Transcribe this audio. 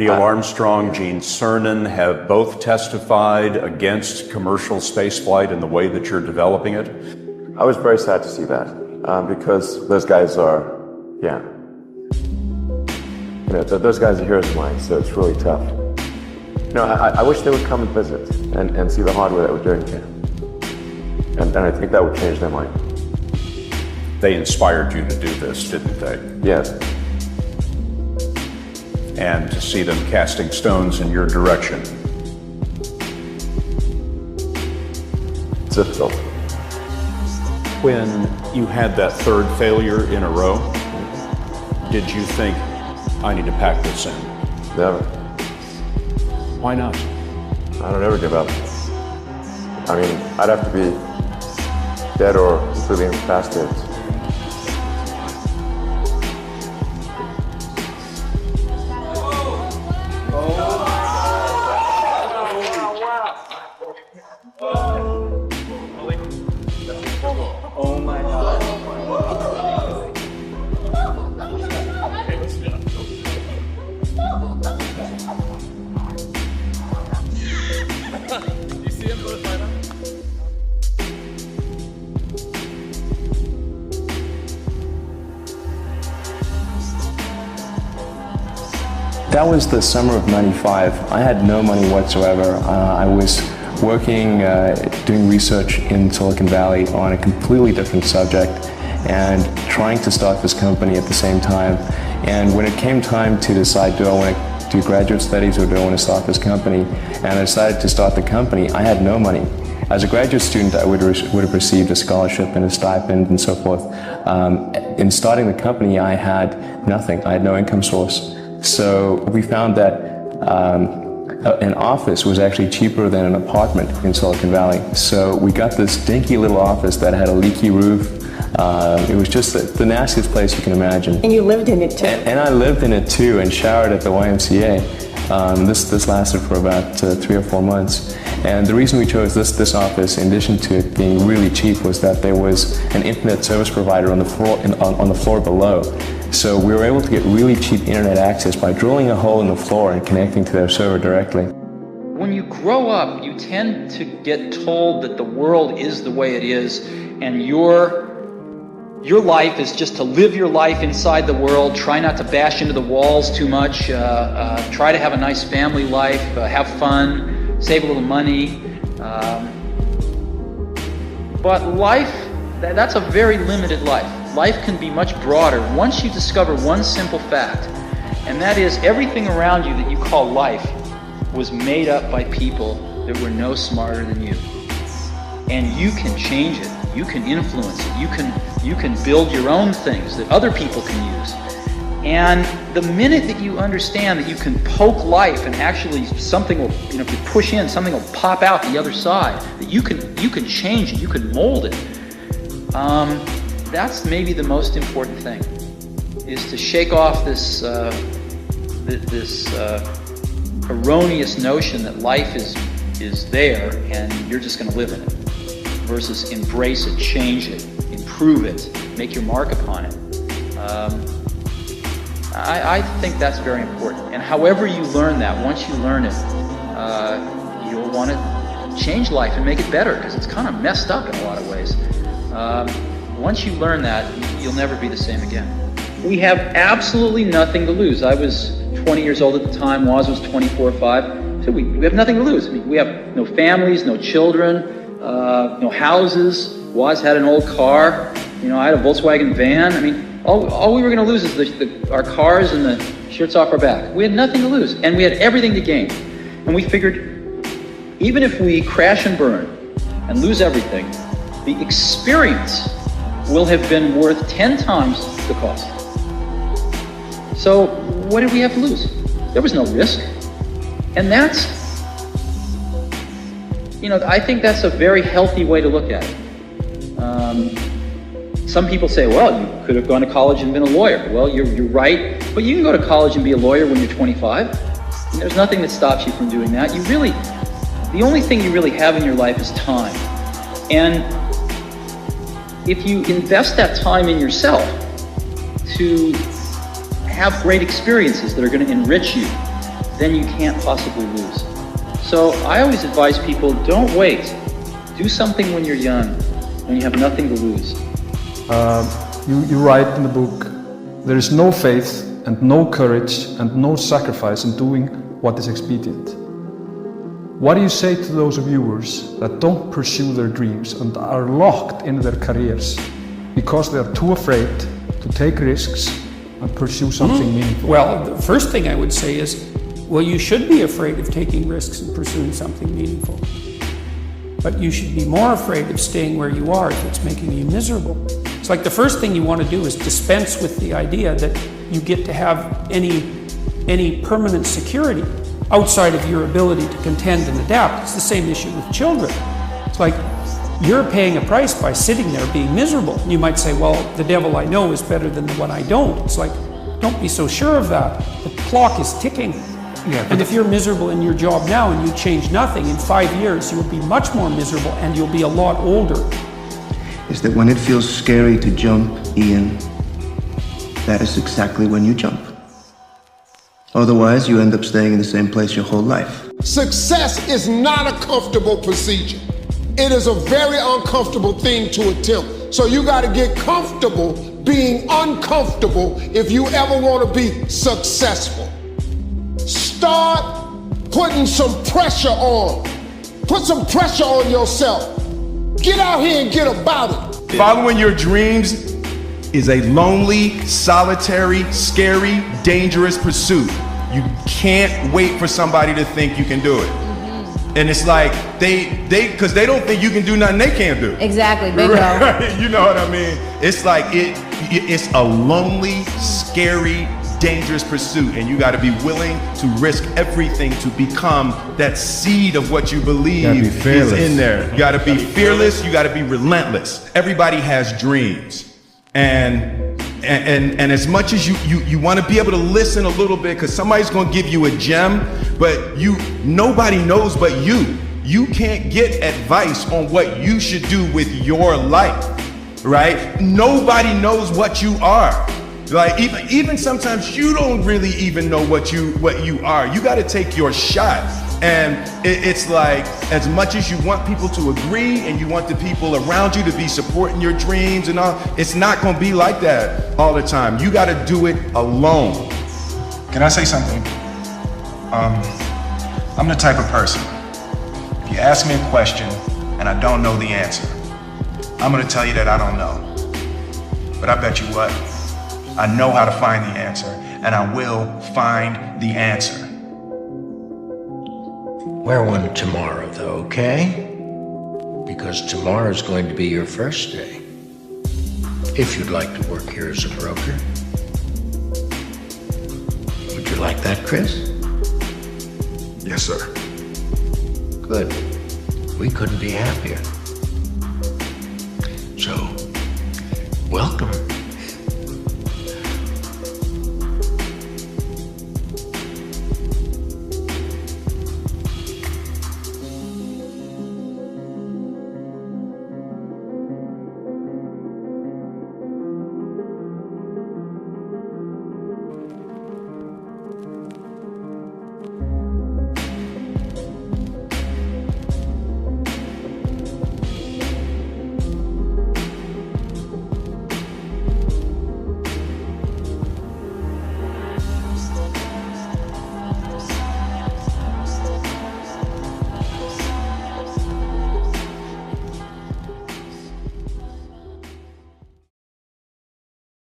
Neil Armstrong, Gene Cernan have both testified against commercial spaceflight and the way that you're developing it. I was very sad to see that because those guys are, those guys are heroes of mine, so it's really tough. I wish they would come and visit and see the hardware that we're doing here. And I think that would change their mind. They inspired you to do this, didn't they? Yes. And to see them casting stones in your direction. It's difficult. When you had that third failure in a row, did you think, I need to pack this in? Never. Why not? I don't ever give up. I mean, I'd have to be dead or completely incapacitated. Oh my God. You see him go to fight on? That was the summer of '95. I had no money whatsoever. I was working, doing research in Silicon Valley on a completely different subject and trying to start this company at the same time. And when it came time to decide, do I want to do graduate studies or do I want to start this company? And I decided to start the company. I had no money. As a graduate student, I would have received a scholarship and a stipend and so forth. In starting the company, I had nothing. I had no income source. So we found that an office was actually cheaper than an apartment in Silicon Valley. So we got this dinky little office that had a leaky roof. It was just the nastiest place you can imagine. And you lived in it too? And I lived in it too and showered at the YMCA. This lasted for about 3 or 4 months. And the reason we chose this office, in addition to it being really cheap, was that there was an internet service provider on the floor below. So we were able to get really cheap internet access by drilling a hole in the floor and connecting to their server directly. When you grow up, you tend to get told that the world is the way it is, and your life is just to live your life inside the world, try not to bash into the walls too much, try to have a nice family life, have fun, save a little money. But life, that's a very limited life. Life can be much broader once you discover one simple fact, and that is everything around you that you call life was made up by people that were no smarter than you. And you can change it, you can influence it, you can build your own things that other people can use. And the minute that you understand that you can poke life and actually something will, if you push in, something will pop out the other side, that you can change it, you can mold it. That's maybe the most important thing, is to shake off this erroneous notion that life is there and you're just going to live in it, versus embrace it, change it, improve it, make your mark upon it. I think that's very important. And however you learn that, once you learn it, you'll want to change life and make it better, because it's kind of messed up in a lot of ways. Once you learn that, you'll never be the same again. We have absolutely nothing to lose. I was 20 years old at the time, Woz was 24 or 5. So we have nothing to lose. I mean, we have no families, no children, no houses. Woz had an old car. I had a Volkswagen van. I mean, all we were going to lose is our cars and the shirts off our back. We had nothing to lose, and we had everything to gain. And we figured, even if we crash and burn and lose everything, the experience will have been worth 10 times the cost. So what did we have to lose? There was no risk. And that's, I think that's a very healthy way to look at it. Some people say, well, you could have gone to college and been a lawyer. Well, you're right, but you can go to college and be a lawyer when you're 25. And there's nothing that stops you from doing that. The only thing you really have in your life is time. And if you invest that time in yourself to have great experiences that are going to enrich you, then you can't possibly lose. So I always advise people, don't wait. Do something when you're young, when you have nothing to lose. You write in the book, there is no faith and no courage and no sacrifice in doing what is expedient. What do you say to those viewers that don't pursue their dreams and are locked in their careers because they are too afraid to take risks and pursue something meaningful? Well, the first thing I would say is, well, you should be afraid of taking risks and pursuing something meaningful. But you should be more afraid of staying where you are if it's making you miserable. It's like the first thing you want to do is dispense with the idea that you get to have any permanent security outside of your ability to contend and adapt. It's the same issue with children. It's like you're paying a price by sitting there being miserable. You might say, well, the devil I know is better than the one I don't. It's like, don't be so sure of that. The clock is ticking. And if you're miserable in your job now and you change nothing, in 5 years you'll be much more miserable and you'll be a lot older. Is that when it feels scary to jump, Ian, that is exactly when you jump. Otherwise, you end up staying in the same place your whole life. Success is not a comfortable procedure. It is a very uncomfortable thing to attempt. So you got to get comfortable being uncomfortable if you ever want to be successful. Start putting some pressure on. Put some pressure on yourself. Get out here and get about it. Following your dreams is a lonely, solitary, scary, dangerous pursuit. You can't wait for somebody to think you can do it. And it's like, because they don't think you can do nothing they can't do. Exactly, bingo. Right? You know what I mean? It's like, it's a lonely, scary, dangerous pursuit, and you got to be willing to risk everything to become that seed of what you believe is in there. You got to be fearless. You got to be relentless. Everybody has dreams, and as much as you want to be able to listen a little bit, because somebody's going to give you a gem, but nobody knows but you. You can't get advice on what you should do with your life, right? Nobody knows what you are. Like even sometimes you don't really even know what you are. You got to take your shot. And it's like, as much as you want people to agree and you want the people around you to be supporting your dreams and all, it's not going to be like that all the time. You got to do it alone. Can I say something? I'm the type of person, if you ask me a question and I don't know the answer, I'm going to tell you that I don't know. But I bet you what? I know how to find the answer, and I will find the answer. Wear one tomorrow, though, okay? Because tomorrow's going to be your first day. If you'd like to work here as a broker. Would you like that, Chris? Yes, sir. Good. We couldn't be happier. So, welcome.